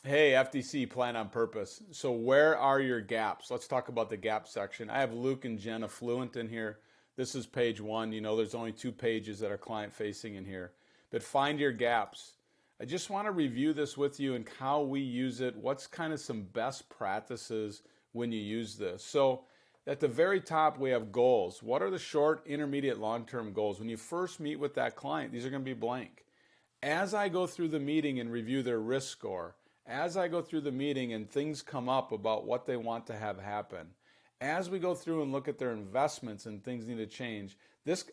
Hey, FDC Plan on Purpose. So where are your gaps? Let's talk about the gap section. I have Luke and Jen Affluent in here. This is page one. You know, there's only 2 pages that are client facing in here. But find your gaps. I just want to review this with you and how we use it. What's kind of some best practices when you use this? So at the very top, we have goals. What are the short, intermediate, long-term goals? When you first meet with that client, these are going to be blank. As I go through the meeting and review their risk score, as I go through the meeting and things come up about what they want to have happen, as we go through and look at their investments and things need to change,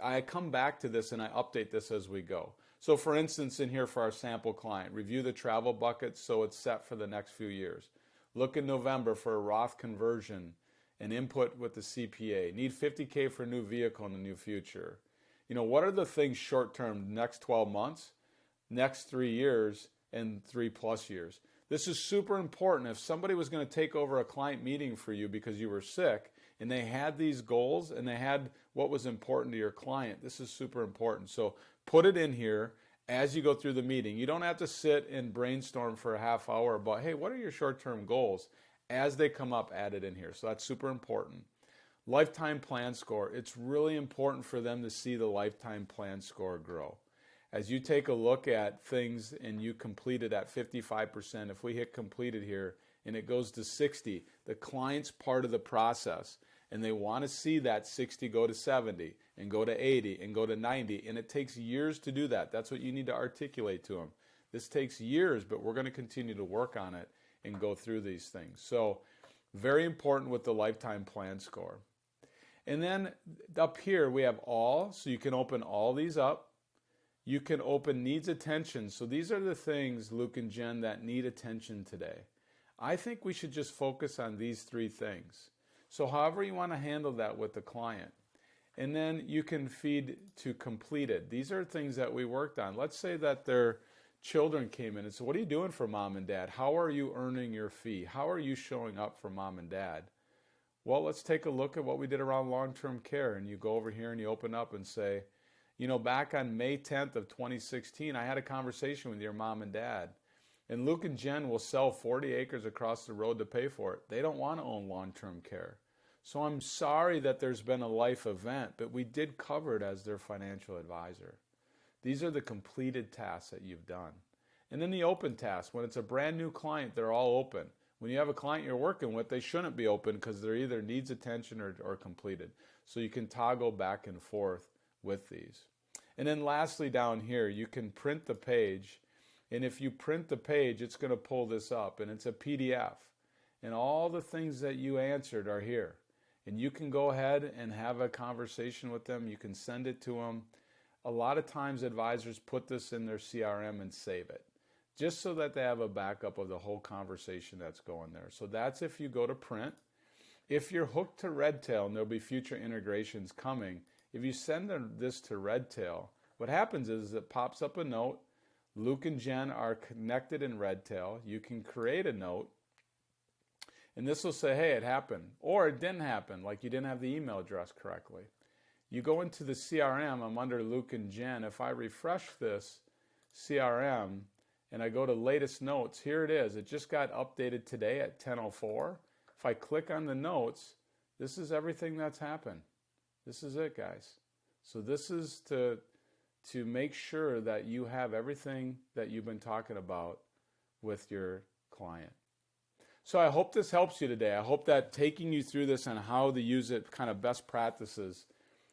I come back to this and I update this as we go. So for instance, in here for our sample client, review the travel bucket so it's set for the next few years. Look in November for a Roth conversion and input with the CPA. Need 50K for a new vehicle in the new future. You know, what are the things short term, next 12 months, next 3 years, and 3+ years? This is super important. If somebody was going to take over a client meeting for you because you were sick and they had these goals and they had what was important to your client, this is super important. So put it in here as you go through the meeting. You don't have to sit and brainstorm for a half hour about, hey, what are your short-term goals? As they come up, add it in here. So that's super important. Lifetime plan score. It's really important for them to see the lifetime plan score grow. As you take a look at things and you complete it at 55%, if we hit completed here and it goes to 60, the client's part of the process and they want to see that 60 go to 70 and go to 80 and go to 90, and it takes years to do that. That's what you need to articulate to them. This takes years, but we're going to continue to work on it and go through these things. So very important with the lifetime plan score. And then up here we have all, so you can open all these up. You can open needs attention. So these are the things, Luke and Jen, that need attention today. I think we should just focus on these 3 things. So however you want to handle that with the client. And then you can feed to completed. These are things that we worked on. Let's say that their children came in and said, what are you doing for mom and dad? How are you earning your fee? How are you showing up for mom and dad? Well, let's take a look at what we did around long-term care. And you go over here and you open up and say, you know, back on May 10th of 2016, I had a conversation with your mom and dad. And Luke and Jen will sell 40 acres across the road to pay for it. They don't want to own long-term care. So I'm sorry that there's been a life event, but we did cover it as their financial advisor. These are the completed tasks that you've done. And then the open tasks. When it's a brand new client, they're all open. When you have a client you're working with, they shouldn't be open because they're either needs attention or completed. So you can toggle back and forth with these. And then lastly down here, you can print the page. And if you print the page, it's going to pull this up. And it's a PDF. And all the things that you answered are here. And you can go ahead and have a conversation with them. You can send it to them. A lot of times advisors put this in their CRM and save it, just so that they have a backup of the whole conversation that's going there. So that's if you go to print. If you're hooked to Redtail, and there'll be future integrations coming, if you send this to Redtail, what happens is it pops up a note. Luke and Jen are connected in Redtail. You can create a note, and this will say, hey, it happened, or it didn't happen, like you didn't have the email address correctly. You go into the CRM, I'm under Luke and Jen. If I refresh this CRM and I go to latest notes, here it is. It just got updated today at 10:04. If I click on the notes, this is everything that's happened. This is it, guys. So this is to make sure that you have everything that you've been talking about with your client. So I hope this helps you today. I hope that taking you through this and how to use it, kind of best practices,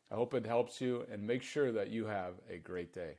I hope it helps you, and make sure that you have a great day.